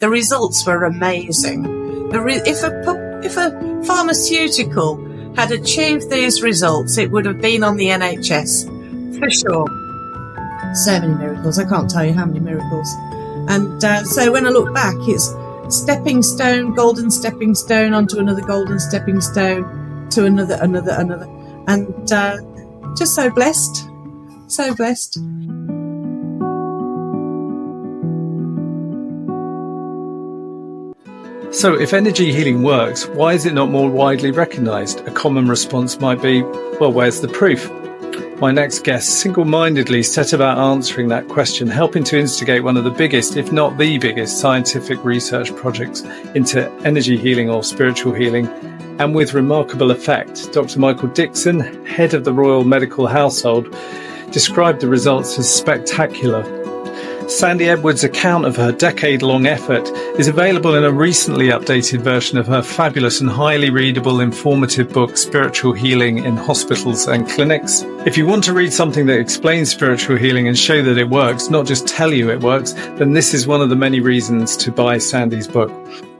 the results were amazing. If a pharmaceutical had achieved these results, it would have been on the NHS, for sure. So many miracles. I can't tell you how many miracles. And so when I look back, it's stepping stone, golden stepping stone onto another golden stepping stone to another. And just so blessed. So blessed. So if energy healing works, why is it not more widely recognised? A common response might be, well, where's the proof? My next guest single-mindedly set about answering that question, helping to instigate one of the biggest, if not the biggest, scientific research projects into energy healing or spiritual healing, and with remarkable effect. Dr Michael Dixon, head of the Royal Medical Household, described the results as spectacular. Sandy Edwards' account of her decade-long effort is available in a recently updated version of her fabulous and highly readable, informative book, Spiritual Healing in Hospitals and Clinics. If you want to read something that explains spiritual healing and show that it works, not just tell you it works, then this is one of the many reasons to buy Sandy's book.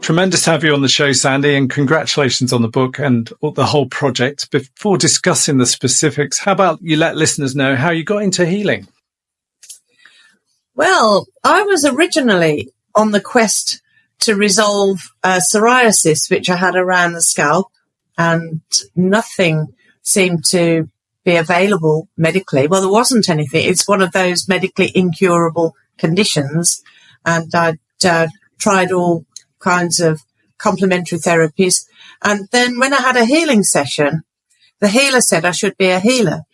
Tremendous to have you on the show, Sandy, and congratulations on the book and the whole project. Before discussing the specifics, how about you let listeners know how you got into healing? Well, I was originally on the quest to resolve psoriasis, which I had around the scalp, and nothing seemed to be available medically. Well, there wasn't anything. It's one of those medically incurable conditions, and I'd tried all kinds of complementary therapies. And then when I had a healing session, the healer said I should be a healer,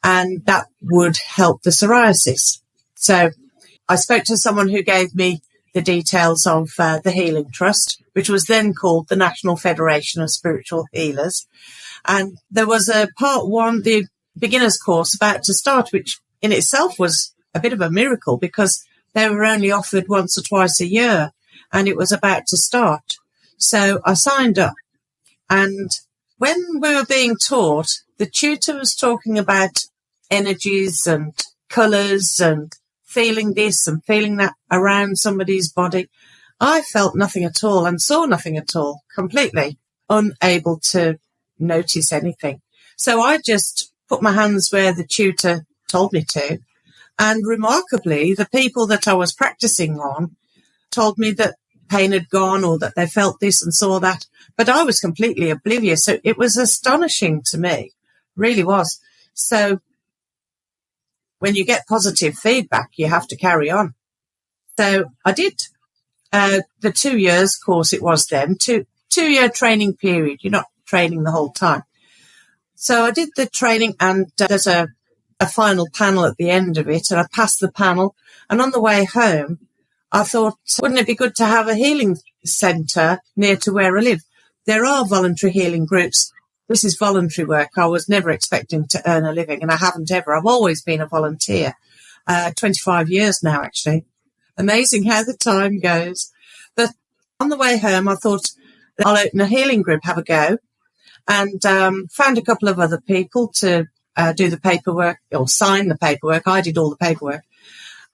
and that would help the psoriasis. So I spoke to someone who gave me the details of the Healing Trust, which was then called the National Federation of Spiritual Healers. And there was a part one, the beginner's course, about to start, which in itself was a bit of a miracle because they were only offered once or twice a year and it was about to start. So I signed up. And when we were being taught, the tutor was talking about energies and colours and feeling this and feeling that around somebody's body. I felt nothing at all and saw nothing at all, completely unable to notice anything. So I just put my hands where the tutor told me to. And remarkably, the people that I was practicing on told me that pain had gone or that they felt this and saw that. But I was completely oblivious. So it was astonishing to me, really was. So when you get positive feedback, you have to carry on. So I did the 2 years course it was then, two-year training period. You're not training the whole time. So I did the training and there's a final panel at the end of it and I passed the panel. And on the way home, I thought, wouldn't it be good to have a healing centre near to where I live? There are voluntary healing groups. This is voluntary work. I was never expecting to earn a living, and I haven't ever. I've always been a volunteer, 25 years now, actually. Amazing how the time goes. But on the way home, I thought, I'll open a healing group, have a go, and found a couple of other people to do the paperwork or sign the paperwork. I did all the paperwork,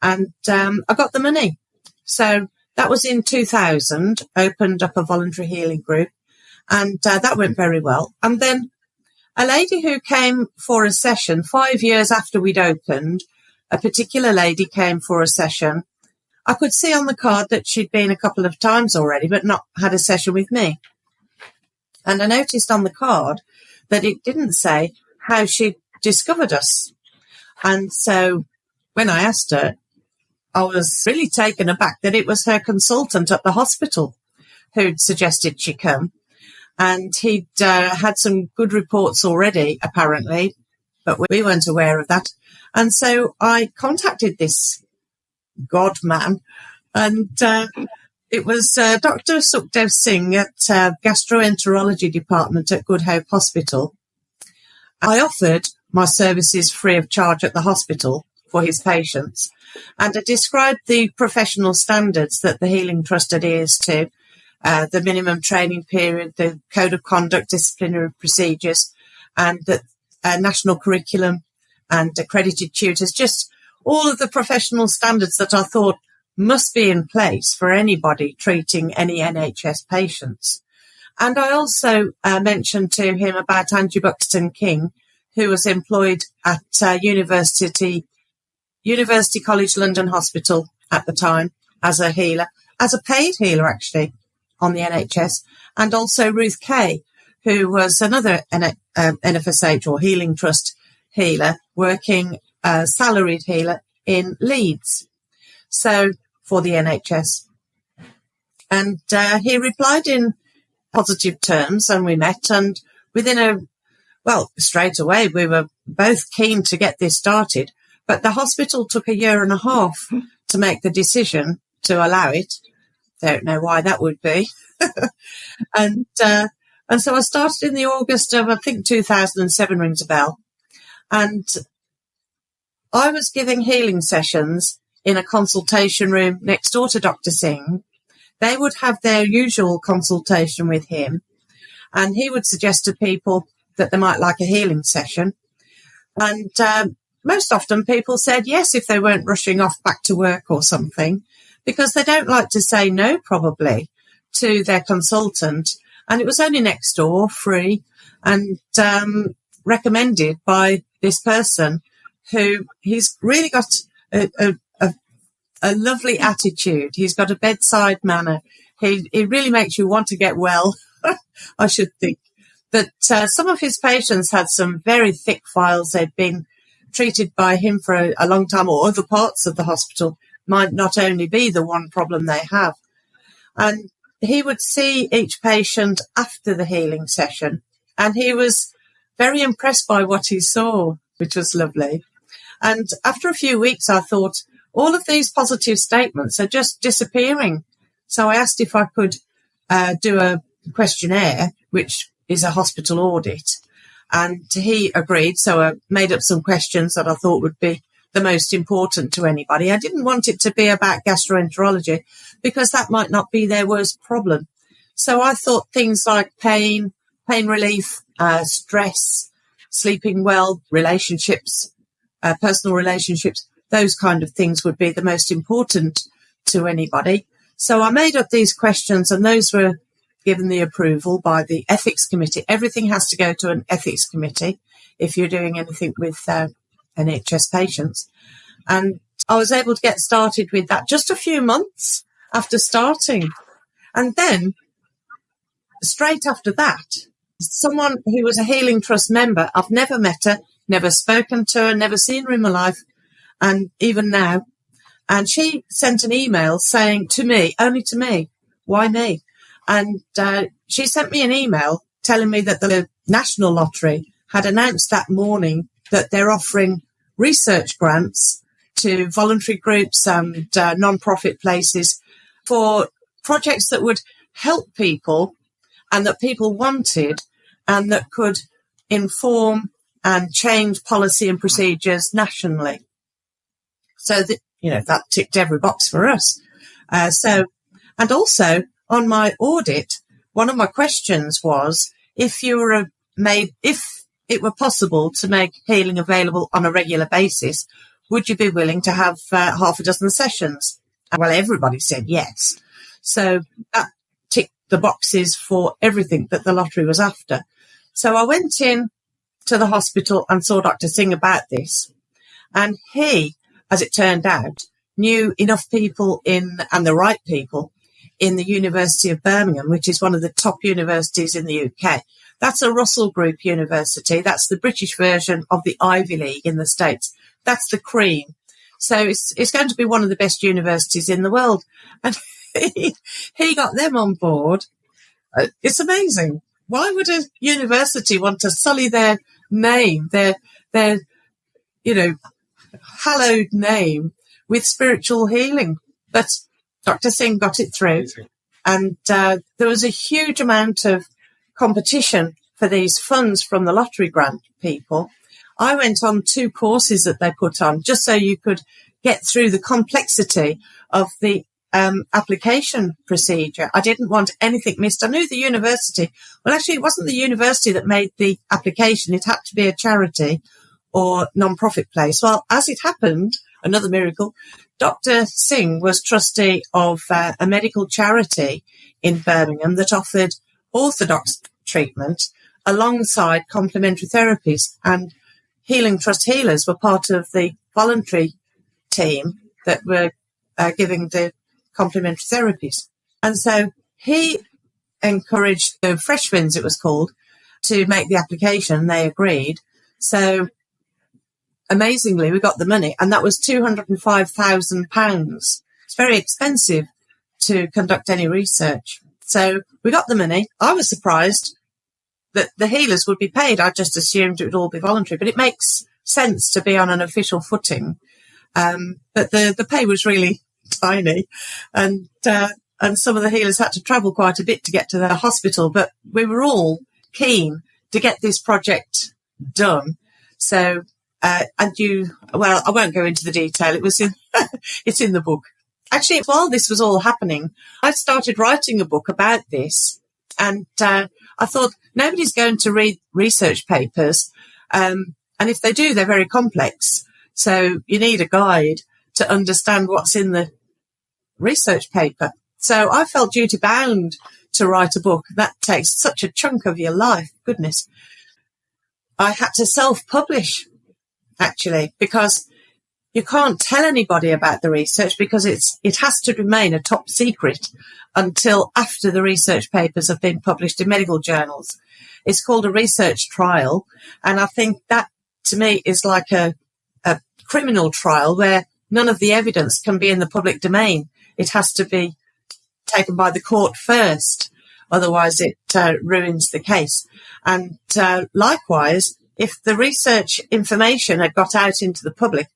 and I got the money. So that was in 2000, opened up a voluntary healing group. And that went very well. And then a lady who came for a session 5 years after we'd opened, a particular lady came for a session. I could see on the card that she'd been a couple of times already, but not had a session with me. And I noticed on the card that it didn't say how she'd discovered us. And so when I asked her, I was really taken aback that it was her consultant at the hospital who'd suggested she come. And he'd had some good reports already, apparently, but we weren't aware of that. And so I contacted this God man, and it was Dr Singh at Gastroenterology Department at Good Hope Hospital. I offered my services free of charge at the hospital for his patients, and I described the professional standards that the Healing Trust adheres to, the minimum training period, the code of conduct, disciplinary procedures, and the national curriculum and accredited tutors, just all of the professional standards that I thought must be in place for anybody treating any NHS patients. And I also mentioned to him about Angie Buxton-King, who was employed at University College London Hospital at the time as a healer, as a paid healer actually on the NHS, and also Ruth Kay, who was another NFSH or Healing Trust healer, working salaried healer in Leeds, so for the NHS. And he replied in positive terms, and we met, and straight away we were both keen to get this started, but the hospital took 1.5 years to make the decision to allow it. Don't know why that would be. And so I started in the August of, I think 2007 rings a bell. And I was giving healing sessions in a consultation room next door to Dr Singh. They would have their usual consultation with him, and he would suggest to people that they might like a healing session. And most often people said yes if they weren't rushing off back to work or something, because they don't like to say no probably to their consultant. And it was only next door, free, and recommended by this person who he's really got a lovely attitude. He's got a bedside manner. He really makes you want to get well, I should think. But some of his patients had some very thick files. They'd been treated by him for a long time, or other parts of the hospital might not only be the one problem they have. And he would see each patient after the healing session, and he was very impressed by what he saw, which was lovely. And after a few weeks, I thought, all of these positive statements are just disappearing. So I asked if I could do a questionnaire, which is a hospital audit. And he agreed. So I made up some questions that I thought would be the most important to anybody. I didn't want it to be about gastroenterology, because that might not be their worst problem. So I thought things like pain relief, stress, sleeping well, relationships, personal relationships, those kind of things would be the most important to anybody. So I made up these questions, and those were given the approval by the ethics committee. Everything has to go to an ethics committee if you're doing anything with NHS patients. And I was able to get started with that just a few months after starting. And then straight after that, someone who was a Healing Trust member, I've never met her, never spoken to her, never seen her in my life, and even now. And she sent an email saying to me, only to me, why me? And she sent me an email telling me that the National Lottery had announced that morning that they're offering research grants to voluntary groups and non-profit places for projects that would help people and that people wanted, and that could inform and change policy and procedures nationally. So that, that ticked every box for us. And also on my audit, one of my questions was, if it were possible to make healing available on a regular basis, would you be willing to have half a dozen sessions? Well, everybody said yes. So that ticked the boxes for everything that the lottery was after. So I went in to the hospital and saw Dr Singh about this. And he, as it turned out, knew enough people and the right people in the University of Birmingham, which is one of the top universities in the UK. That's a Russell Group university. That's the British version of the Ivy League in the States. That's the cream. So it's going to be one of the best universities in the world. And he got them on board. It's amazing. Why would a university want to sully their name, their hallowed name with spiritual healing? But Dr Singh got it through. Amazing. And there was a huge amount of competition for these funds from the lottery grant people. I went on 2 courses that they put on just so you could get through the complexity of the application procedure. I didn't want anything missed. I knew the university. Well, actually, it wasn't the university that made the application. It had to be a charity or non-profit place. Well, as it happened, another miracle, Dr Singh was trustee of a medical charity in Birmingham that offered orthodox treatment alongside complementary therapies, and Healing Trust healers were part of the voluntary team that were giving the complementary therapies. And so he encouraged the Fresh Winds, it was called, to make the application. They agreed. So amazingly, we got the money, and that was £205,000. It's very expensive to conduct any research. So we got the money. I was surprised that the healers would be paid. I just assumed it would all be voluntary, but it makes sense to be on an official footing. But the pay was really tiny, and some of the healers had to travel quite a bit to get to the hospital, but we were all keen to get this project done. So, I won't go into the detail. It's in the book. Actually, while this was all happening, I started writing a book about this, and I thought nobody's going to read research papers, and if they do, they're very complex. So you need a guide to understand what's in the research paper. So I felt duty bound to write a book. That takes such a chunk of your life. Goodness. I had to self-publish, actually, because you can't tell anybody about the research because it has to remain a top secret until after the research papers have been published in medical journals. It's called a research trial. And I think that, to me, is like a criminal trial where none of the evidence can be in the public domain. It has to be taken by the court first. Otherwise, it ruins the case. And likewise, if the research information had got out into the public,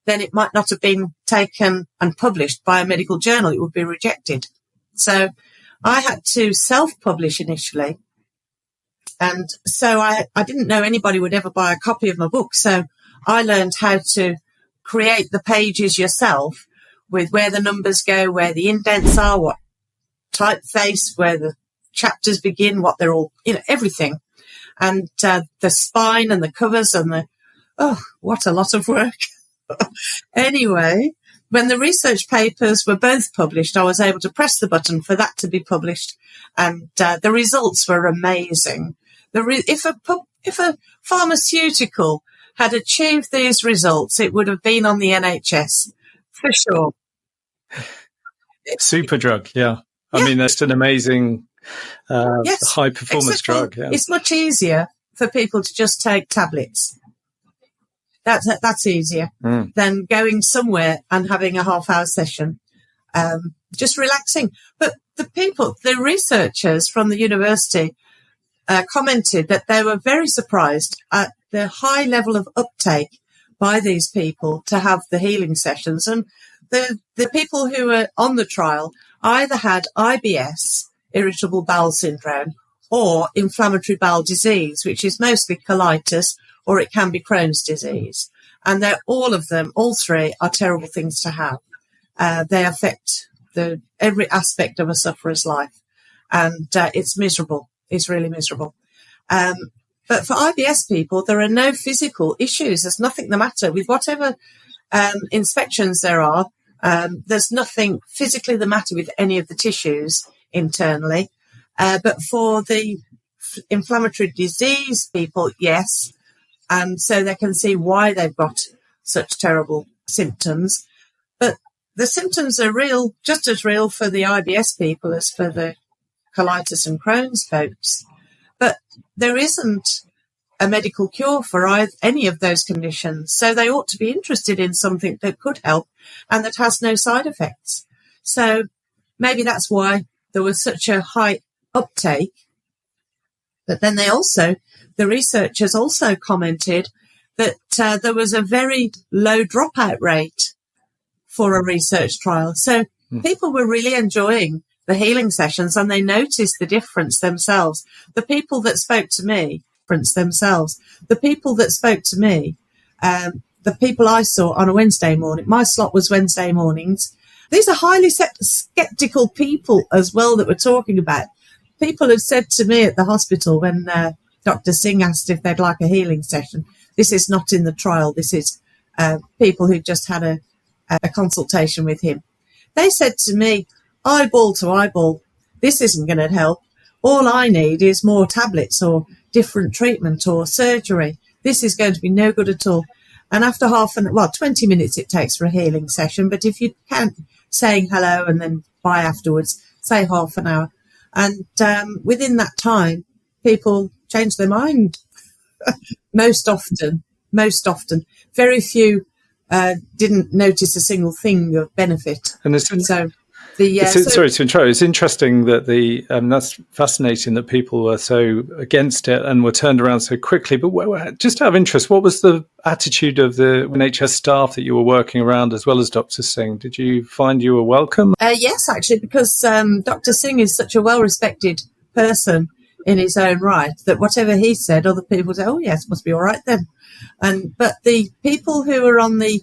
then it might not have been taken and published by a medical journal. It would be rejected. So I had to self-publish initially. And so I didn't know anybody would ever buy a copy of my book. So I learned how to create the pages yourself with where the numbers go, where the indents are, what typeface, where the chapters begin, what they're all, everything. And the spine and the covers and what a lot of work. Anyway, when the research papers were both published, I was able to press the button for that to be published. And the results were amazing. If a pharmaceutical had achieved these results, it would have been on the NHS, for sure. Super drug, yeah. I mean, that's an amazing high-performance drug. Yeah. It's much easier for people to just take tablets. That's easier than going somewhere and having a half-hour session, just relaxing. But the researchers from the university commented that they were very surprised at the high level of uptake by these people to have the healing sessions. And the people who were on the trial either had IBS, irritable bowel syndrome, or inflammatory bowel disease, which is mostly colitis, or it can be Crohn's disease. And all three are terrible things to have. They affect every aspect of a sufferer's life. And it's miserable. It's really miserable. But for IBS people, there are no physical issues. There's nothing the matter with whatever inspections there are. There's nothing physically the matter with any of the tissues internally. But for the inflammatory disease people, yes. And so they can see why they've got such terrible symptoms. But the symptoms are real, just as real for the IBS people as for the colitis and Crohn's folks. But there isn't a medical cure for any of those conditions. So they ought to be interested in something that could help and that has no side effects. So maybe that's why there was such a high uptake. But then the researchers also commented that there was a very low dropout rate for a research trial. So people were really enjoying the healing sessions and they noticed the difference themselves. The people that spoke to me, the people I saw on a Wednesday morning, my slot was Wednesday mornings. These are highly skeptical people as well that we're talking about. People have said to me at the hospital when Dr Singh asked if they'd like a healing session, this is not in the trial. This is people who just had a consultation with him. They said to me, eyeball to eyeball, this isn't going to help. All I need is more tablets or different treatment or surgery. This is going to be no good at all. And after 20 minutes it takes for a healing session. But if you can't say hello and then bye afterwards, say half an hour. And within that time, people change their mind. Most often. Very few didn't notice a single thing of benefit. And sorry to interrupt. It's interesting that that's fascinating that people were so against it and were turned around so quickly. But just out of interest, what was the attitude of the NHS staff that you were working around, as well as Dr Singh? Did you find you were welcome? Yes, actually, because Dr Singh is such a well-respected person in his own right that whatever he said, other people would say, "Oh yes, must be all right then." But the people who were on the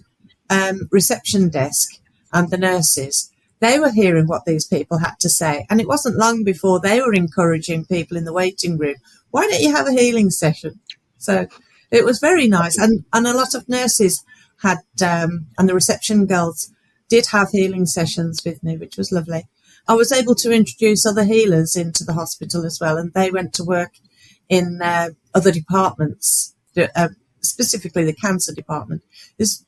reception desk and the nurses, they were hearing what these people had to say. And it wasn't long before they were encouraging people in the waiting room, why don't you have a healing session? So it was very nice. And a lot of nurses had, and the reception girls did have healing sessions with me, which was lovely. I was able to introduce other healers into the hospital as well. And they went to work in other departments, specifically the cancer department.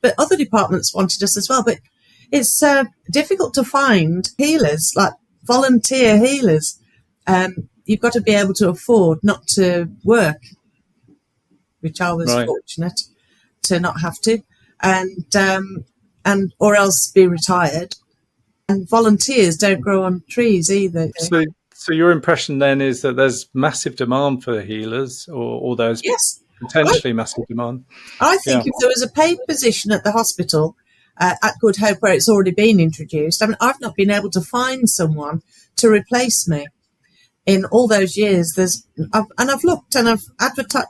But other departments wanted us as well. But it's difficult to find healers, like volunteer healers. You've got to be able to afford not to work, which I was fortunate to not have to, and or else be retired. And volunteers don't grow on trees either. So your impression then is that there's massive demand for healers, or there's potentially massive demand? I think if there was a paid position at the hospital, at Good Hope, where it's already been introduced. I mean, I've not been able to find someone to replace me in all those years. I've looked and I've advertised.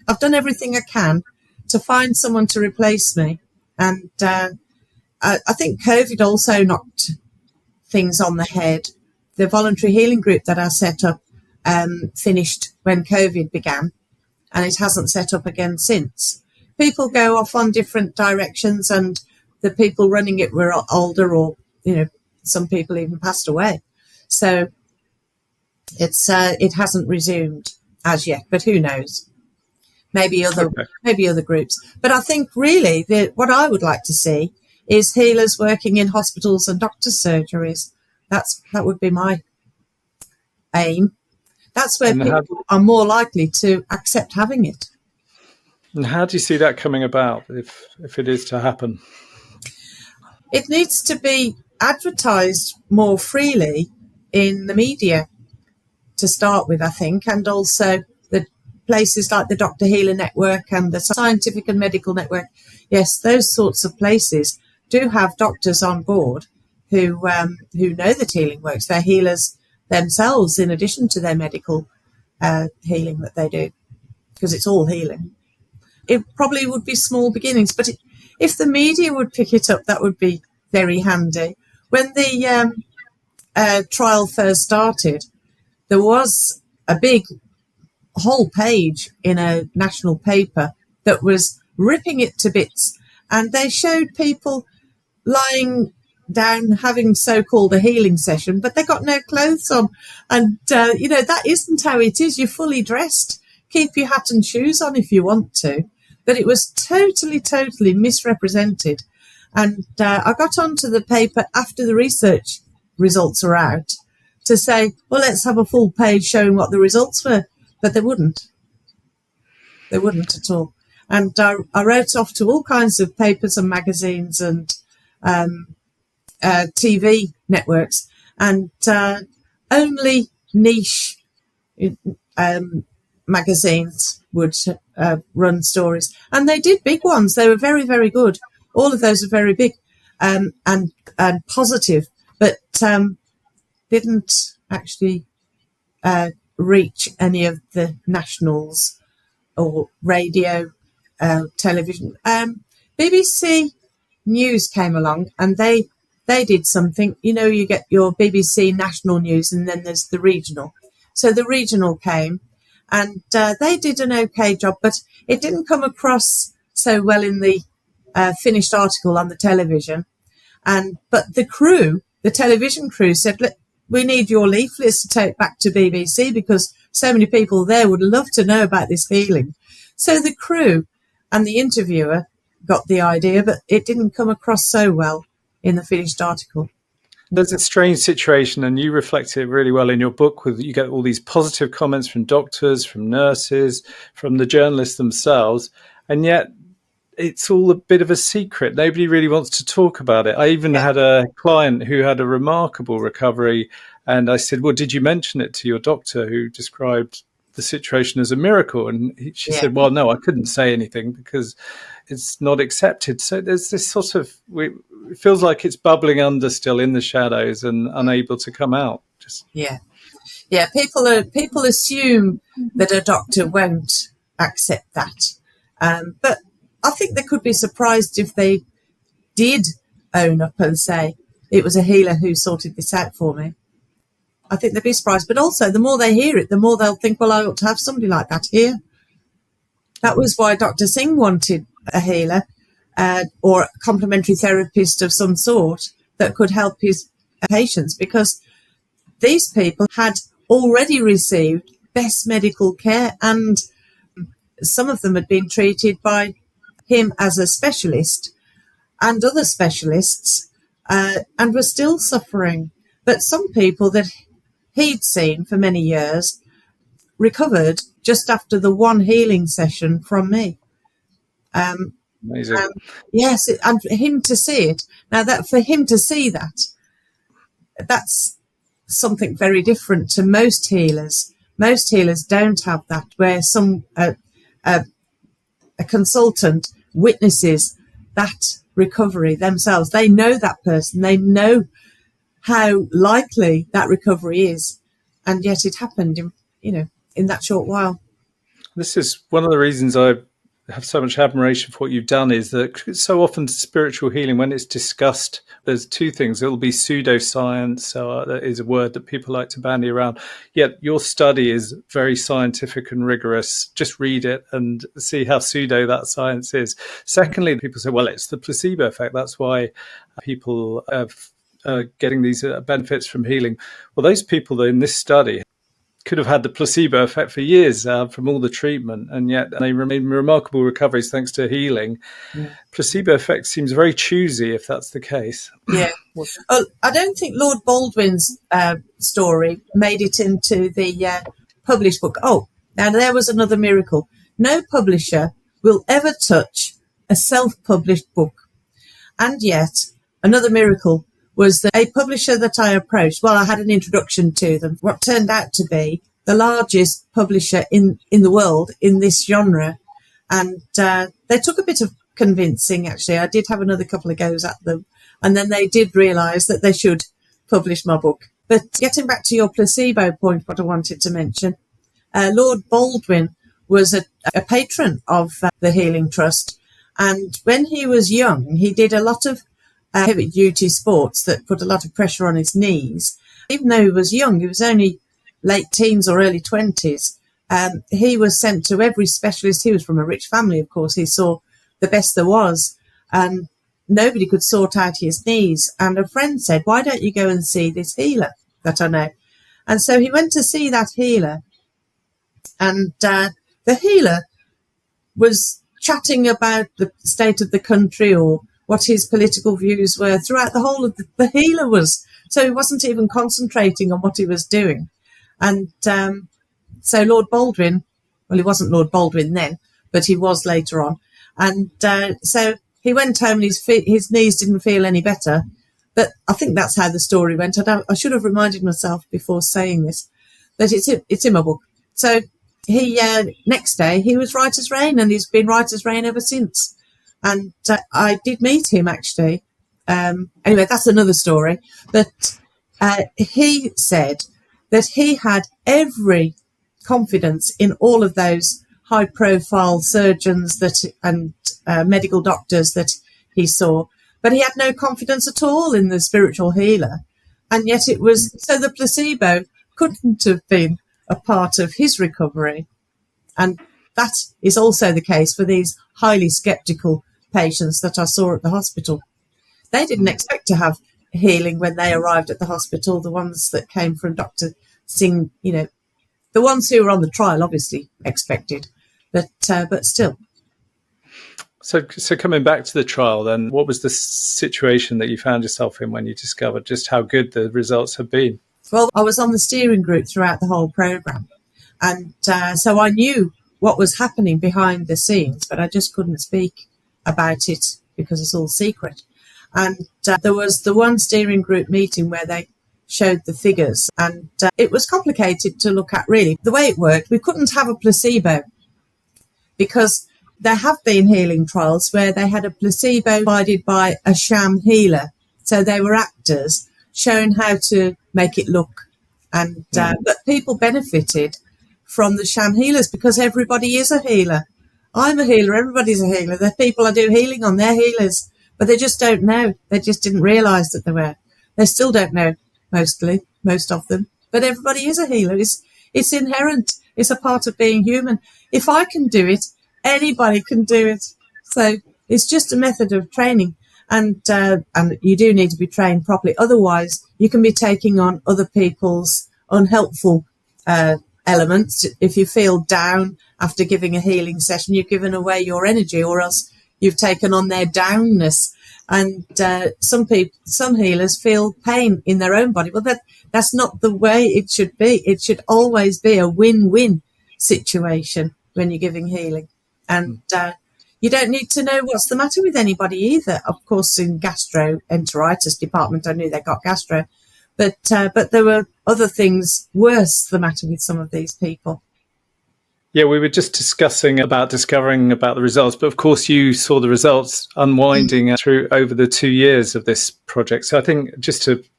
I've done everything I can to find someone to replace me. And I think COVID also knocked things on the head. The voluntary healing group that I set up finished when COVID began, and it hasn't set up again since. People go off on different directions, and the people running it were older, or, some people even passed away. So it hasn't resumed as yet, but who knows? Maybe other groups. But I think really what I would like to see is healers working in hospitals and doctors' surgeries. That would be my aim. That's where people are more likely to accept having it. And how do you see that coming about if it is to happen? It needs to be advertised more freely in the media to start with, I think, and also the places like the Dr Healer Network and the Scientific and Medical Network. Yes, those sorts of places do have doctors on board who know that healing works. They're healers themselves in addition to their medical healing that they do, because it's all healing. It probably would be small beginnings, but if the media would pick it up, that would be very handy. When the trial first started, there was a big whole page in a national paper that was ripping it to bits, and they showed people lying down having so-called a healing session, but they got no clothes on. And, that isn't how it is. You're fully dressed. Keep your hat and shoes on if you want to. But it was totally misrepresented. And I got onto the paper after the research results were out to say, well, let's have a full page showing what the results were. But they wouldn't. They wouldn't at all. And I wrote off to all kinds of papers and magazines and TV networks, and only niche magazines would run stories. And they did big ones. They were very, very good. All of those are very big and positive, but didn't actually reach any of the nationals or radio, television. BBC News came along, and they did something. You get your BBC national news, and then there's the regional. So the regional came, and they did an okay job, but it didn't come across so well in the finished article on the television. But the television crew said, look, we need your leaflets to take back to BBC because so many people there would love to know about this healing. So the crew and the interviewer got the idea, but it didn't come across so well in the finished article. There's a strange situation, and you reflect it really well in your book. You get all these positive comments from doctors, from nurses, from the journalists themselves, and yet it's all a bit of a secret. Nobody really wants to talk about it. I even had a client who had a remarkable recovery, and I said, well, did you mention it to your doctor, who described the situation as a miracle? And she said, well, no, I couldn't say anything because it's not accepted. So there's this sort of, it feels like it's bubbling under still in the shadows and unable to come out. People assume that a doctor won't accept that. But I think they could be surprised if they did own up and say, it was a healer who sorted this out for me. I think they'd be surprised. But also, the more they hear it, the more they'll think, well, I ought to have somebody like that here. That was why Dr Singh wanted a healer or a complementary therapist of some sort that could help his patients, because these people had already received best medical care, and some of them had been treated by him as a specialist and other specialists and were still suffering. But some people that he'd seen for many years recovered just after the one healing session from me. Amazing. Yes, and for him to see it. Now, that for him to see that, that's something very different to most healers. Most healers don't have that, where a consultant witnesses that recovery themselves. They know that person. They know how likely that recovery is, and yet it happened in that short while. This is one of the reasons I have so much admiration for what you've done, is that so often spiritual healing, when it's discussed, there's two things. It'll be pseudoscience, so that is a word that people like to bandy around. Yet your study is very scientific and rigorous. Just read it and see how pseudo that science is. Secondly, people say, well, it's the placebo effect. That's why people are getting these benefits from healing. Well, those people in this study could have had the placebo effect for years from all the treatment, and yet they remain remarkable recoveries thanks to healing. Placebo effect seems very choosy if that's the case. Yeah. I don't think Lord Baldwin's story made it into the published book. Oh, now there was another miracle. No publisher will ever touch a self-published book. And yet, another miracle was that a publisher that I approached, well, I had an introduction to them, what turned out to be the largest publisher in the world in this genre. And they took a bit of convincing, actually. I did have another couple of goes at them. And then they did realise that they should publish my book. But getting back to your placebo point, what I wanted to mention, Lord Baldwin was a patron of the Healing Trust. And when he was young, he did a lot of heavy-duty sports that put a lot of pressure on his knees. Even though he was young, he was only late teens or early 20s, he was sent to every specialist. He was from a rich family, of course. He saw the best there was, and nobody could sort out his knees. And a friend said, why don't you go and see this healer that I know? And so he went to see that healer, and the healer was chatting about the state of the country or what his political views were throughout the whole of the healer was. So he wasn't even concentrating on what he was doing. And so Lord Baldwin, well, he wasn't Lord Baldwin then, but he was later on. And so he went home and his knees didn't feel any better. But I think that's how the story went. I should have reminded myself before saying this, that it's in my book. So he next day, he was right as rain, and he's been right as rain ever since. And I did meet him, actually. Anyway, that's another story. But he said that he had every confidence in all of those high-profile surgeons and medical doctors that he saw. But he had no confidence at all in the spiritual healer. And yet it was, so the placebo couldn't have been a part of his recovery. And that is also the case for these highly skeptical patients that I saw at the hospital. they didn't expect to have healing when they arrived at the hospital. The ones that came from Dr Singh, the ones who were on the trial obviously expected, but still. So coming back to the trial then, what was the situation that you found yourself in when you discovered just how good the results had been? Well, I was on the steering group throughout the whole programme. And so I knew what was happening behind the scenes, but I just couldn't speak about it because it's all secret. And there was the one steering group meeting where they showed the figures, and it was complicated to look at, really. The way it worked, we couldn't have a placebo because there have been healing trials where they had a placebo divided by a sham healer. So they were actors showing how to make it look. And but people benefited from the sham healers because everybody is a healer. I'm a healer. Everybody's a healer. The people I do healing on, they're healers, but they just don't know. They just didn't realise that they were. They still don't know, most of them. But everybody is a healer. It's inherent. It's a part of being human. If I can do it, anybody can do it. So it's just a method of training. And you do need to be trained properly. Otherwise, you can be taking on other people's unhelpful elements. If you feel down after giving a healing session, you've given away your energy, or else you've taken on their downness. And some healers feel pain in their own body. Well, that's not the way it should be. It should always be a win-win situation when you're giving healing. And you don't need to know what's the matter with anybody either. Of course, in gastroenteritis department, I knew they got gastro, but there were other things worse the matter with some of these people. Yeah, we were just discussing about discovering about the results, but of course you saw the results unwinding through over the 2 years of this project. So I think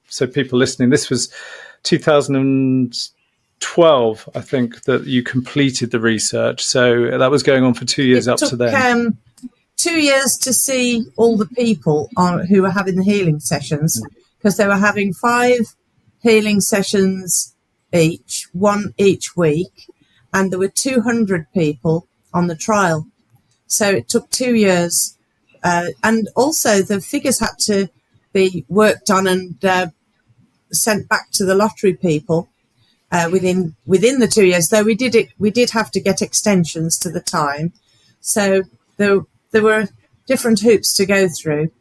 so people listening, this was 2012, I think, that you completed the research. So that was going on for 2 years to then. 2 years to see all the people who were having the healing sessions, because they were having 5 healing sessions each, one each week. And there were 200 people on the trial. So it took 2 years. And also the figures had to be worked on and sent back to the lottery people within the 2 years. Though we did have to get extensions to the time. So there were different hoops to go through.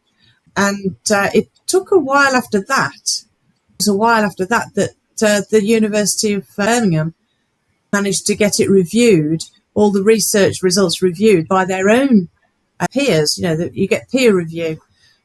And it took a while after that. It was a while after that the University of Birmingham managed to get it reviewed, all the research results reviewed by their own peers. You get peer review.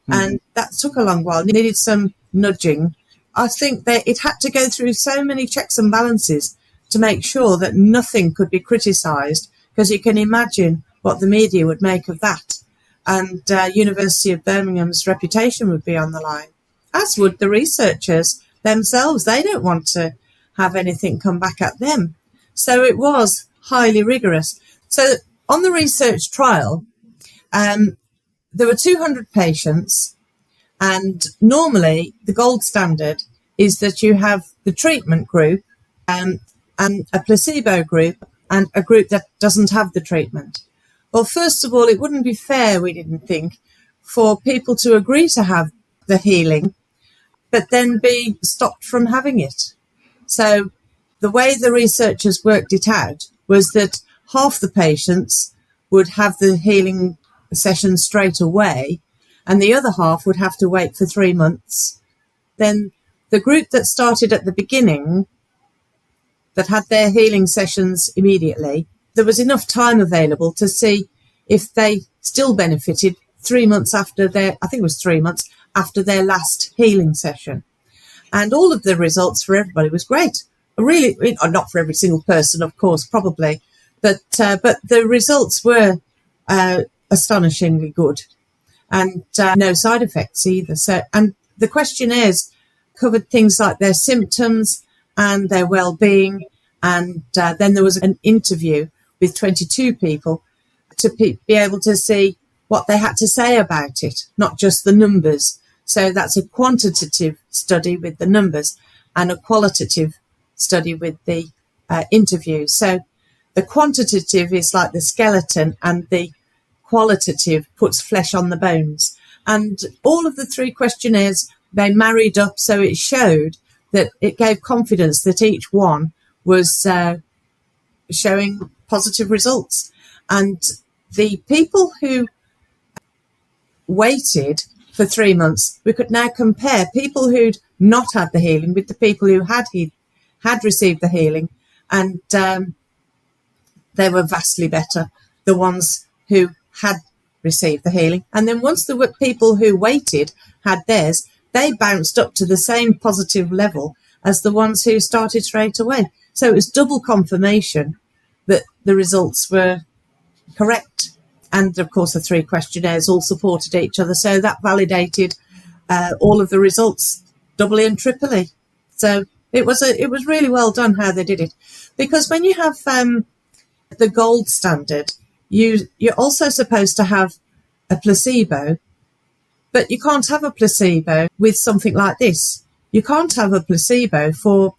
And that took a long while. It needed some nudging. I think that it had to go through so many checks and balances to make sure that nothing could be criticised, because you can imagine what the media would make of that. And University of Birmingham's reputation would be on the line, as would the researchers themselves. They don't want to have anything come back at them. So it was highly rigorous. So on the research trial, there were 200 patients, and normally the gold standard is that you have the treatment group and a placebo group and a group that doesn't have the treatment. Well, first of all, it wouldn't be fair, we didn't think, for people to agree to have the healing, but then be stopped from having it. So the way the researchers worked it out was that half the patients would have the healing session straight away, and the other half would have to wait for 3 months. Then the group that started at the beginning, that had their healing sessions immediately, there was enough time available to see if they still benefited 3 months after I think it was 3 months after their last healing session. And all of the results for everybody was great. Really, not for every single person, of course, probably, but the results were astonishingly good, and no side effects either. So, and the questionnaires covered things like their symptoms and their well-being, and then there was an interview with 22 people to be able to see what they had to say about it, not just the numbers. So that's a quantitative study with the numbers and a qualitative study with the interviews. So the quantitative is like the skeleton, and the qualitative puts flesh on the bones. And all of the 3 questionnaires, they married up, so it showed that it gave confidence that each one was showing positive results. And the people who waited for 3 months, we could now compare people who'd not had the healing with the people who had received the healing, and they were vastly better, the ones who had received the healing. And then once the people who waited had theirs, they bounced up to the same positive level as the ones who started straight away. So it was double confirmation that the results were correct. And of course, the 3 questionnaires all supported each other. So that validated all of the results doubly and triply. So it was really well done how they did it. Because when you have the gold standard, you're also supposed to have a placebo, but you can't have a placebo with something like this. You can't have a placebo for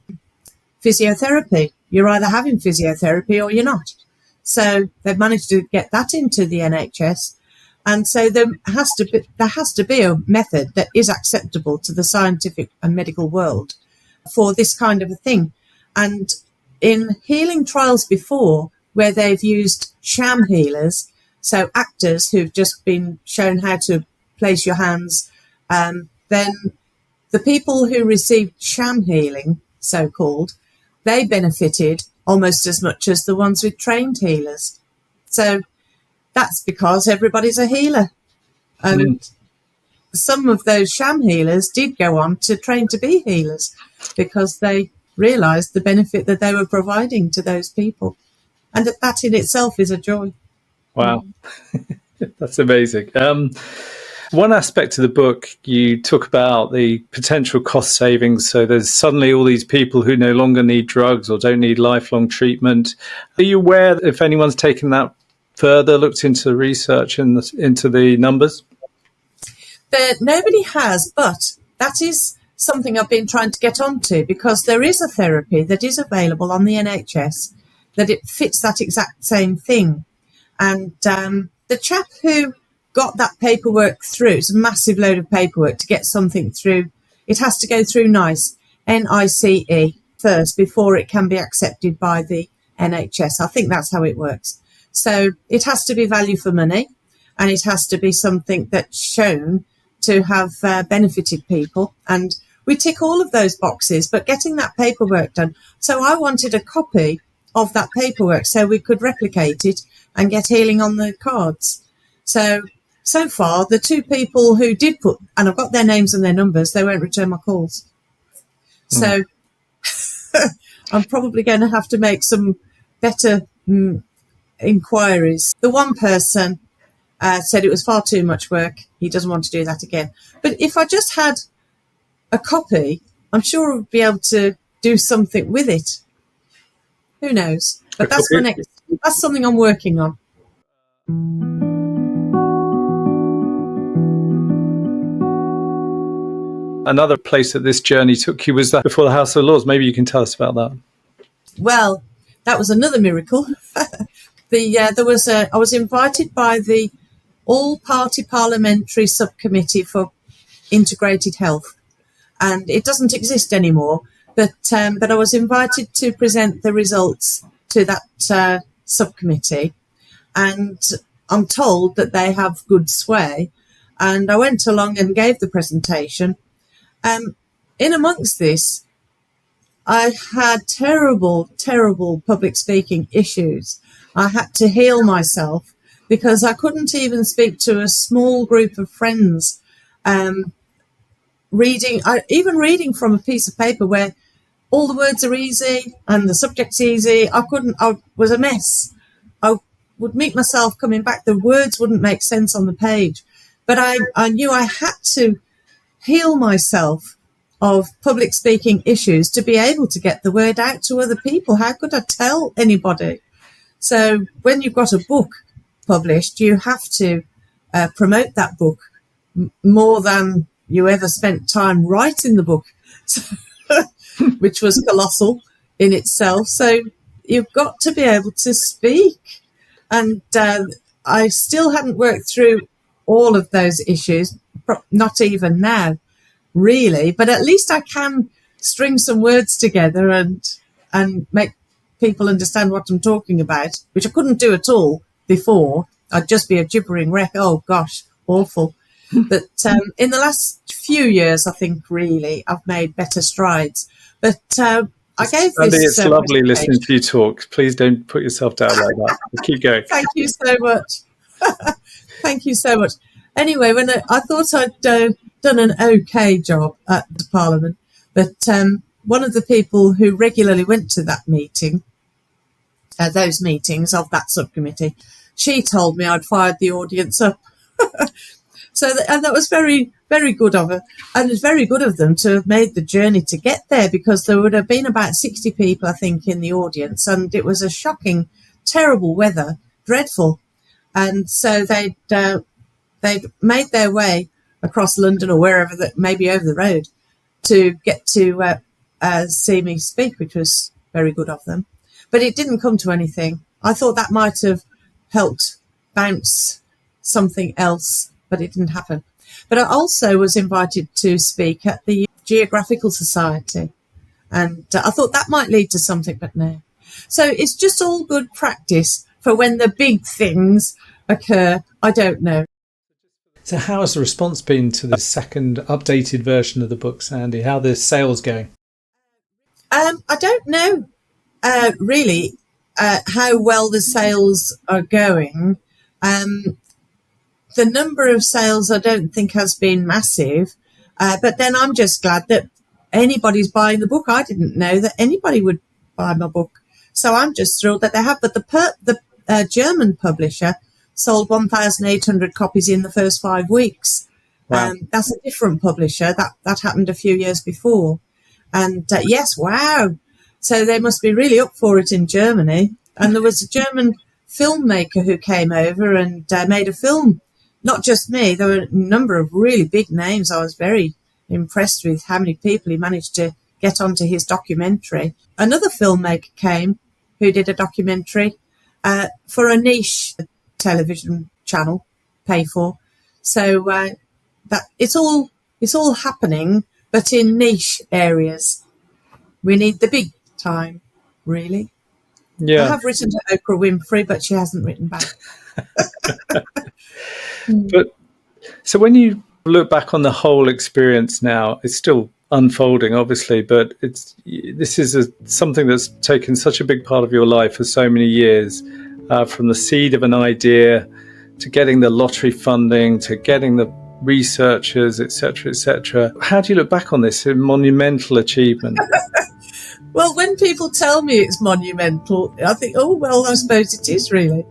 physiotherapy. You're either having physiotherapy or you're not. So they've managed to get that into the NHS. And so there has to be a method that is acceptable to the scientific and medical world for this kind of a thing. And in healing trials before, where they've used sham healers, so actors who've just been shown how to place your hands, then the people who received sham healing, so-called, they benefited almost as much as the ones with trained healers. So that's because everybody's a healer. And some of those sham healers did go on to train to be healers because they realised the benefit that they were providing to those people. And that in itself is a joy. Wow. That's amazing. One aspect of the book, you talk about the potential cost savings. So there's suddenly all these people who no longer need drugs or don't need lifelong treatment. Are you aware if anyone's taken that further, looked into the research and into the numbers? Nobody has, but that is something I've been trying to get onto, because there is a therapy that is available on the NHS that it fits that exact same thing. And the chap who got that paperwork through, it's a massive load of paperwork to get something through. It has to go through NICE, NICE first, before it can be accepted by the NHS. I think that's how it works. So it has to be value for money, and it has to be something that's shown to have benefited people. And we tick all of those boxes, but getting that paperwork done. So I wanted a copy of that paperwork so we could replicate it and get healing on the cards. So far, the 2 people who did put, and I've got their names and their numbers, they won't return my calls. So I'm probably going to have to make some better inquiries. The one person said it was far too much work. He doesn't want to do that again. But if I just had a copy, I'm sure I'd be able to do something with it. Who knows? But that's something I'm working on. Another place that this journey took you was that before the House of Lords. Maybe you can tell us about that. Well, that was another miracle. I was invited by the All-Party Parliamentary Subcommittee for Integrated Health, and it doesn't exist anymore. But I was invited to present the results to that subcommittee, and I'm told that they have good sway. And I went along and gave the presentation. In amongst this, I had terrible, terrible public speaking issues. I had to heal myself because I couldn't even speak to a small group of friends. Reading from a piece of paper where all the words are easy and the subject's easy, I was a mess. I would meet myself coming back. The words wouldn't make sense on the page. But I knew I had to heal myself of public speaking issues to be able to get the word out to other people. How could I tell anybody? So when you've got a book published, you have to promote that book more than you ever spent time writing the book, which was colossal in itself. So you've got to be able to speak. And I still hadn't worked through all of those issues, not even now, really. But at least I can string some words together and make people understand what I'm talking about, which I couldn't do at all before. I'd just be a gibbering wreck. Oh, gosh, awful. But in the last few years, I think, really, I've made better strides. But I gave this... Andy, it's lovely listening to you talk. Please don't put yourself down like that. Keep going. Thank you so much. Thank you so much. Anyway, when I thought I'd done an okay job at the Parliament, but one of the people who regularly went to that meeting, those meetings of that subcommittee, she told me I'd fired the audience up. And that was very, very good of her. And it's very good of them to have made the journey to get there, because there would have been about 60 people, I think, in the audience. And it was a shocking, terrible weather, dreadful. And so they'd made their way across London or wherever, maybe over the road, to get to see me speak, which was very good of them. But it didn't come to anything. I thought that might have helped bounce something else, but it didn't happen. But I also was invited to speak at the Geographical Society, and I thought that might lead to something, but no. So it's just all good practice for when the big things occur. I don't know. So how has the response been to the second updated version of the book, Sandy? How are the sales going? I don't know really how well the sales are going. The number of sales I don't think has been massive, but then I'm just glad that anybody's buying the book. I didn't know that anybody would buy my book, so I'm just thrilled that they have. But the German publisher sold 1,800 copies in the first 5 weeks. Wow. That's a different publisher. That happened a few years before. And yes, wow. So they must be really up for it in Germany. And there was a German filmmaker who came over and made a film. Not just me, there were a number of really big names. I was very impressed with how many people he managed to get onto his documentary. Another filmmaker came who did a documentary for a niche television channel, pay for. So that it's all happening, but in niche areas. We need the big time, really. Yeah. I have written to Oprah Winfrey, but she hasn't written back. But so when you look back on the whole experience now, it's still unfolding, obviously, but this is something that's taken such a big part of your life for so many years, from the seed of an idea to getting the lottery funding to getting the researchers, etc., etc. How do you look back on this monumental achievement? Well, when people tell me it's monumental, I think, oh, well, I suppose it is really.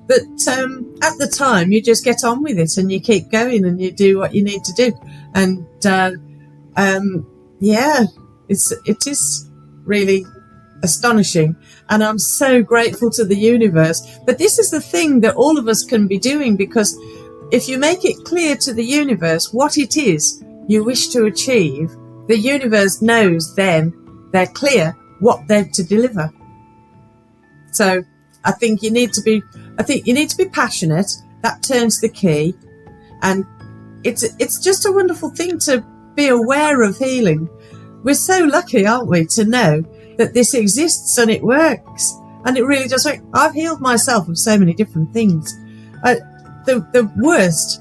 But at the time, you just get on with it and you keep going and you do what you need to do. And yeah, it is really astonishing. And I'm so grateful to the universe. But this is the thing that all of us can be doing, because if you make it clear to the universe what it is you wish to achieve, the universe knows then they're clear what they're to deliver. So I think you need to be passionate. That turns the key. And it's just a wonderful thing to be aware of healing. We're so lucky, aren't we, to know that this exists and it works. And it really does work. I've healed myself of so many different things. The worst,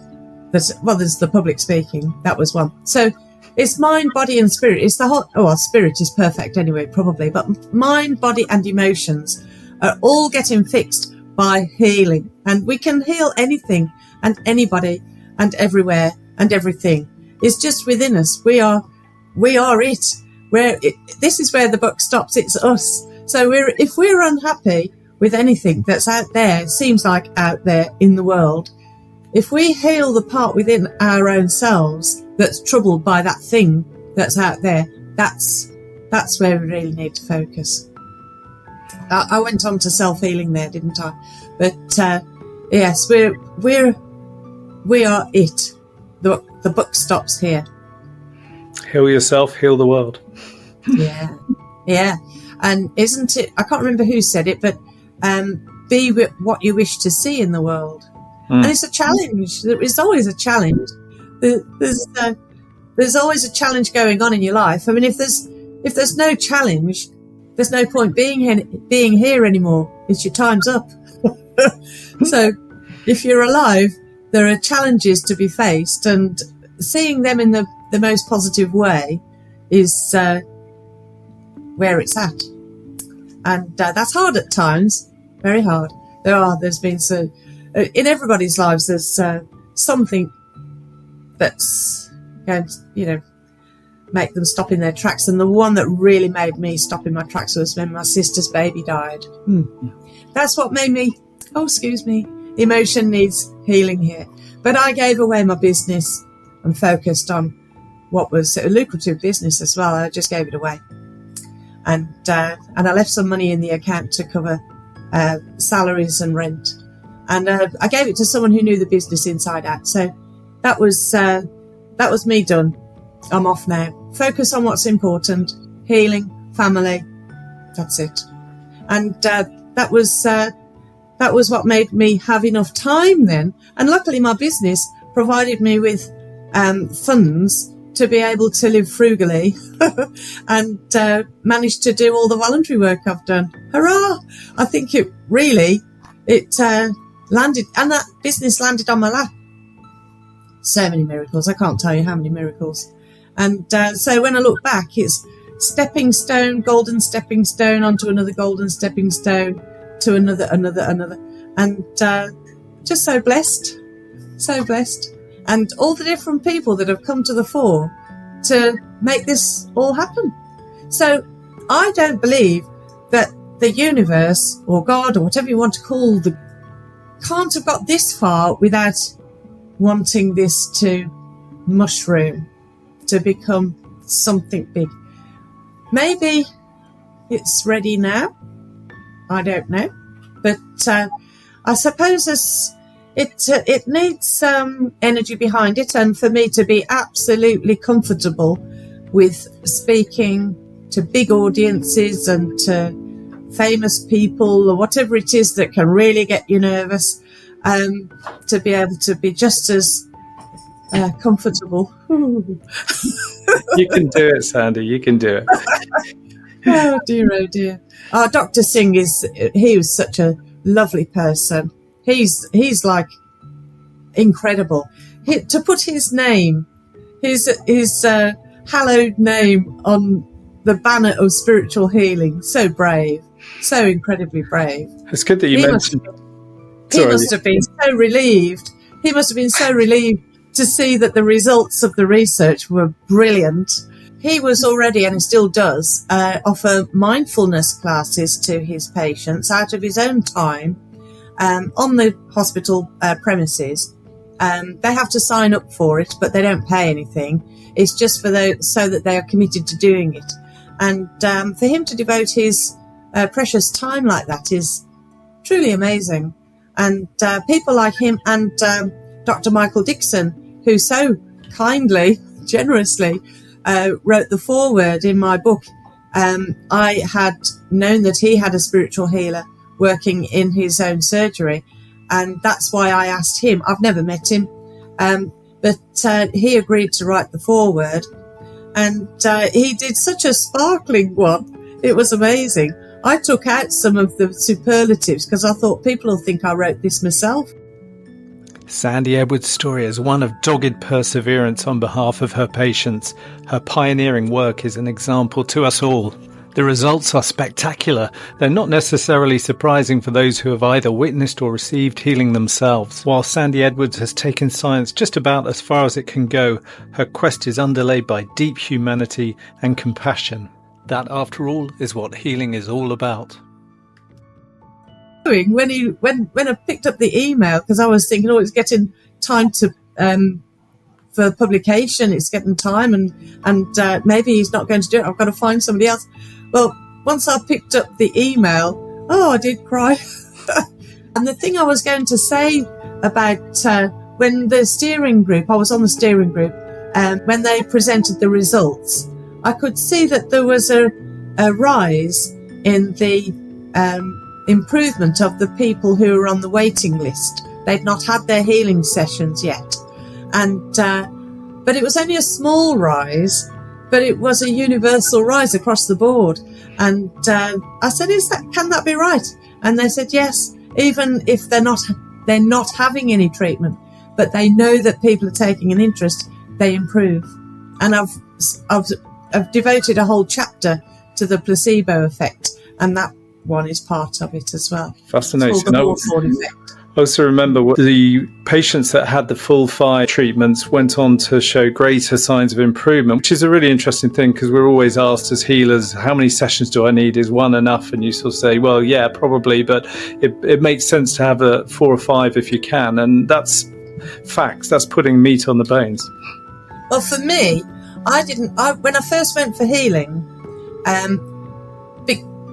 there's the public speaking. That was one. So it's mind, body and spirit. It's the whole, spirit is perfect anyway, probably. But mind, body and emotions are all getting fixed by healing. And we can heal anything and anybody and everywhere and everything. It's just within us. We are it. This is where the buck stops. It's us. So if we're unhappy with anything that's out there, it seems like out there in the world, if we heal the part within our own selves that's troubled by that thing that's out there, that's where we really need to focus. I went on to self-healing there, didn't I? But yes, we are it. The buck stops here. Heal yourself, heal the world. Yeah. And isn't it? I can't remember who said it, but be what you wish to see in the world. And it's a challenge. It's always a challenge. There's always a challenge going on in your life. I mean, if there's no challenge, there's no point being here anymore. It's your time's up. So if you're alive, there are challenges to be faced, and seeing them in the most positive way is where it's at. And that's hard at times, very hard. There's been in everybody's lives, there's something that's going to, make them stop in their tracks. And the one that really made me stop in my tracks was when my sister's baby died. That's what made me, emotion needs healing here. But I gave away my business and focused on what was a lucrative business as well. I just gave it away. And I left some money in the account to cover salaries and rent. And I gave it to someone who knew the business inside out. So that was me done. I'm off now. Focus on what's important. Healing, family. That's it. And that was what made me have enough time then. And luckily my business provided me with funds to be able to live frugally and managed to do all the voluntary work I've done. Hurrah! I think it landed, and that business landed on my lap. So many miracles. I can't tell you how many miracles. And so when I look back, it's stepping stone, golden stepping stone onto another golden stepping stone to another. And just so blessed. And all the different people that have come to the fore to make this all happen. So I don't believe that the universe or God or whatever you want to call can't have got this far without wanting this to mushroom, to become something big. Maybe it's ready now. I don't know. But I suppose it needs some energy behind it, and for me to be absolutely comfortable with speaking to big audiences and to famous people or whatever it is that can really get you nervous, to be able to be just as comfortable. You can do it, Sandy. You can do it. Oh dear. Oh, Dr Singh he was such a lovely person. He's like incredible. To put his name, his hallowed name on the banner of spiritual healing, so brave, so incredibly brave. It's good that you mentioned. He must have been so relieved. He must have been so relieved to see that the results of the research were brilliant. He was already, and he still does, offer mindfulness classes to his patients out of his own time on the hospital premises. They have to sign up for it, but they don't pay anything. It's just so that they are committed to doing it. And for him to devote his precious time like that is truly amazing. And people like him and Dr Michael Dixon, who so kindly, generously wrote the foreword in my book. I had known that he had a spiritual healer working in his own surgery, and that's why I asked him. I've never met him, but he agreed to write the foreword, and he did such a sparkling one. It was amazing. I took out some of the superlatives because I thought people will think I wrote this myself. Sandy Edwards' story is one of dogged perseverance on behalf of her patients. Her pioneering work is an example to us all. The results are spectacular. They're not necessarily surprising for those who have either witnessed or received healing themselves. While Sandy Edwards has taken science just about as far as it can go, her quest is underlaid by deep humanity and compassion. That, after all, is what healing is all about. When I picked up the email, because I was thinking, it's getting time to for publication, it's getting time, and maybe he's not going to do it. I've got to find somebody else. Well, once I picked up the email, I did cry. And the thing I was going to say about when the steering group, I was on the steering group, when they presented the results, I could see that there was a rise in the improvement of the people who were on the waiting list. They'd not had their healing sessions yet. And But it was only a small rise, but it was a universal rise across the board. And I said, can that be right? And they said, yes, even if they're not having any treatment, but they know that people are taking an interest, they improve. And I've devoted a whole chapter to the placebo effect, and that one is part of it as well. Fascinating. It's called the Hawthorne effect. I also remember the patients that had the full 5 treatments went on to show greater signs of improvement, which is a really interesting thing, because we're always asked as healers, how many sessions do I need? Is 1 enough? And you sort of say, well, yeah, probably, but it makes sense to have 4 or 5 if you can. And that's facts. That's putting meat on the bones. Well, for me, when I first went for healing,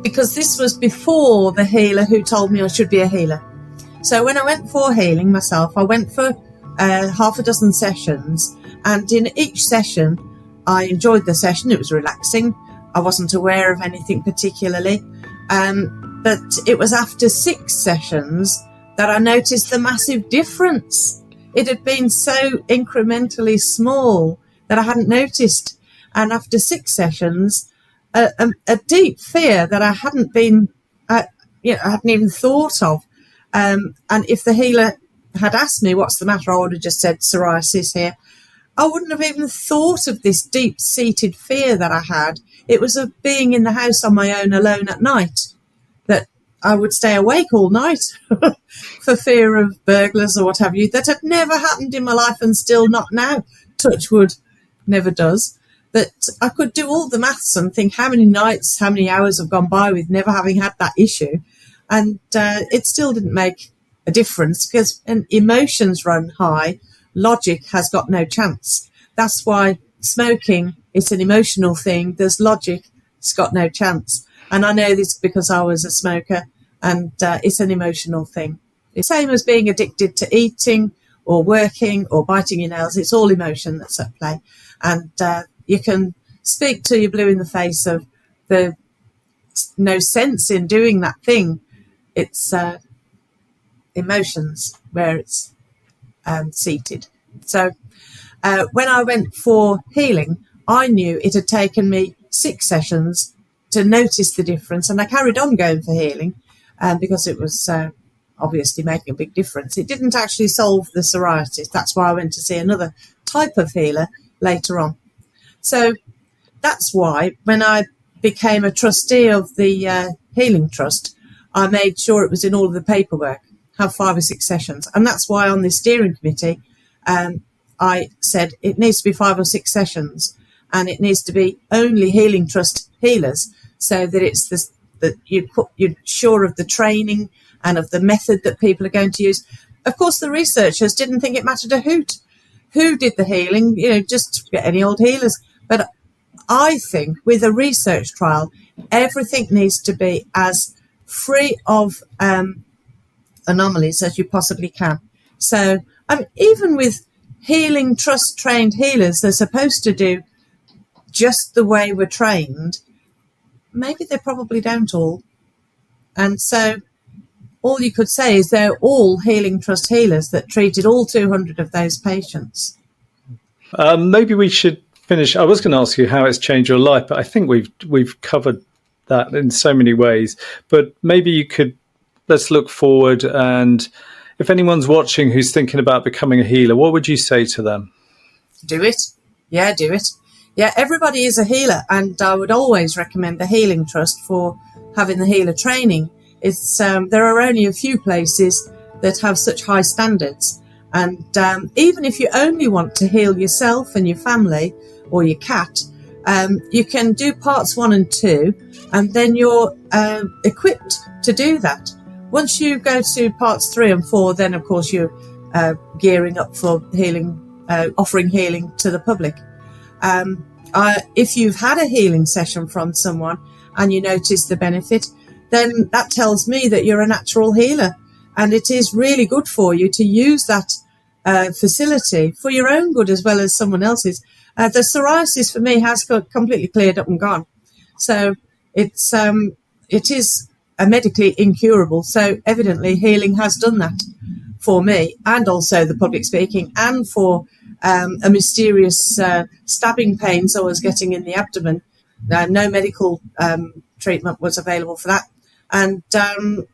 because this was before the healer who told me I should be a healer. So when I went for healing myself, I went for half a dozen sessions, and in each session, I enjoyed the session. It was relaxing. I wasn't aware of anything particularly. But it was after 6 sessions that I noticed the massive difference. It had been so incrementally small that I hadn't noticed. And after 6 sessions, a deep fear that I hadn't even thought of. And if the healer had asked me what's the matter, I would have just said psoriasis here. I wouldn't have even thought of this deep-seated fear that I had. It was of being in the house on my own alone at night, that I would stay awake all night for fear of burglars or what have you. That had never happened in my life, and still not now. Touch wood, never does. But I could do all the maths and think how many nights, how many hours have gone by with never having had that issue. And it still didn't make a difference, because when emotions run high, logic has got no chance. That's why smoking, it's an emotional thing. There's logic, it's got no chance. And I know this because I was a smoker, and it's an emotional thing. It's the same as being addicted to eating or working or biting your nails. It's all emotion that's at play. And you can speak till you're blue in the face of the no sense in doing that thing. It's emotions where it's seated. So when I went for healing, I knew it had taken me 6 sessions to notice the difference, and I carried on going for healing because it was obviously making a big difference. It didn't actually solve the psoriasis. That's why I went to see another type of healer later on. So that's why when I became a trustee of the Healing Trust, I made sure it was in all of the paperwork, have 5 or 6 sessions. And that's why on the steering committee, I said it needs to be 5 or 6 sessions, and it needs to be only Healing Trust healers, so that it's that you're sure of the training and of the method that people are going to use. Of course, the researchers didn't think it mattered a hoot who did the healing, just get any old healers. But I think with a research trial, everything needs to be as free of anomalies as you possibly can. So even with Healing Trust trained healers, they're supposed to do just the way we're trained. Maybe they probably don't all. And so all you could say is they're all Healing Trust healers that treated all 200 of those patients. Maybe we should finish. I was going to ask you how it's changed your life, but I think we've covered that in so many ways. But maybe let's look forward, and if anyone's watching who's thinking about becoming a healer, what would you say to them? Do it. Yeah, do it. Yeah, everybody is a healer, and I would always recommend the Healing Trust for having the healer training. It's there are only a few places that have such high standards, and even if you only want to heal yourself and your family or your cat, you can do parts 1 and 2, and then you're equipped to do that. Once you go to parts 3 and 4, then of course you're gearing up for healing, offering healing to the public. If you've had a healing session from someone and you notice the benefit, then that tells me that you're a natural healer, and it is really good for you to use that facility for your own good as well as someone else's. The psoriasis for me has completely cleared up and gone. So it is medically incurable. So evidently healing has done that for me, and also the public speaking, and for a mysterious stabbing pains I was getting in the abdomen. No medical treatment was available for that. And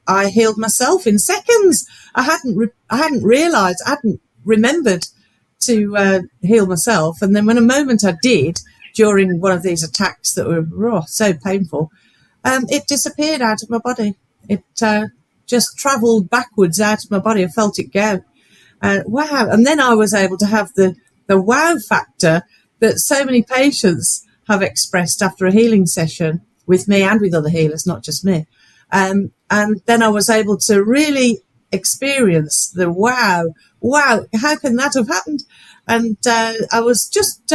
I healed myself in seconds. I hadn't realised, I hadn't remembered to heal myself. And then when a moment I did during one of these attacks that were so painful, it disappeared out of my body. It just travelled backwards out of my body. I felt it go. Wow. And then I was able to have the wow factor that so many patients have expressed after a healing session with me and with other healers, not just me. And then I was able to really experience the wow, how can that have happened? And I was just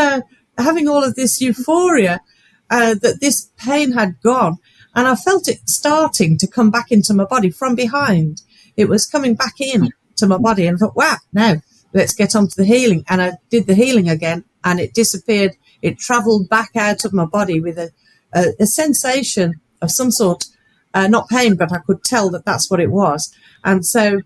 having all of this euphoria that this pain had gone. And I felt it starting to come back into my body from behind. It was coming back in to my body, and I thought, wow, now let's get on to the healing. And I did the healing again, and it disappeared. It travelled back out of my body with a sensation of some sort, not pain, but I could tell that that's what it was. And so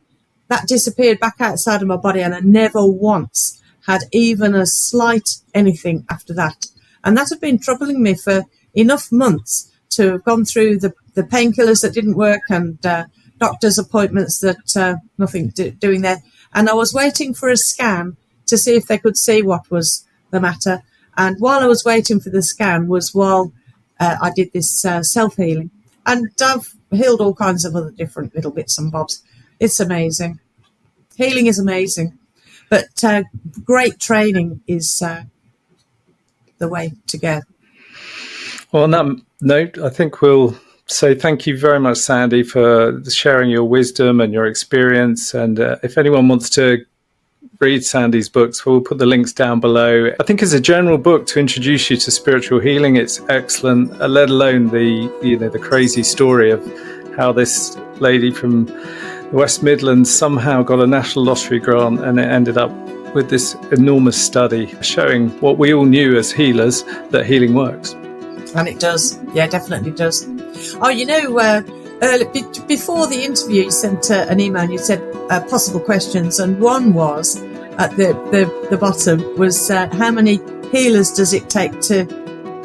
that disappeared back outside of my body, and I never once had even a slight anything after that. And that had been troubling me for enough months to have gone through the painkillers that didn't work and doctor's appointments that nothing doing there. And I was waiting for a scan to see if they could see what was the matter. And while I was waiting for the scan was while I did this self-healing. And I've healed all kinds of other different little bits and bobs. It's amazing. Healing is amazing. But great training is the way to go. Well, on that note, I think we'll say thank you very much, Sandy, for sharing your wisdom and your experience. And if anyone wants to read Sandy's books, we'll put the links down below. I think as a general book to introduce you to spiritual healing, it's excellent, let alone the crazy story of how this lady from the West Midlands somehow got a national lottery grant, and it ended up with this enormous study showing what we all knew as healers, that healing works. And it does. Yeah, definitely does. Oh, before the interview, you sent an email and you said possible questions. And one was, at the bottom, was how many healers does it take to...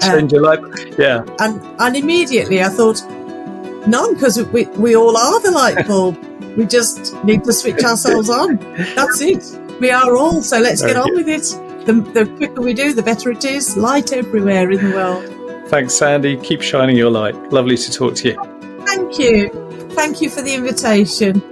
change your life? Yeah. And immediately I thought, none, because we all are the light bulb. We just need to switch ourselves on. That's it. We are all. So let's get on with it. The quicker we do, the better it is. Light everywhere in the world. Thanks, Sandy. Keep shining your light. Lovely to talk to you. Thank you. Thank you for the invitation.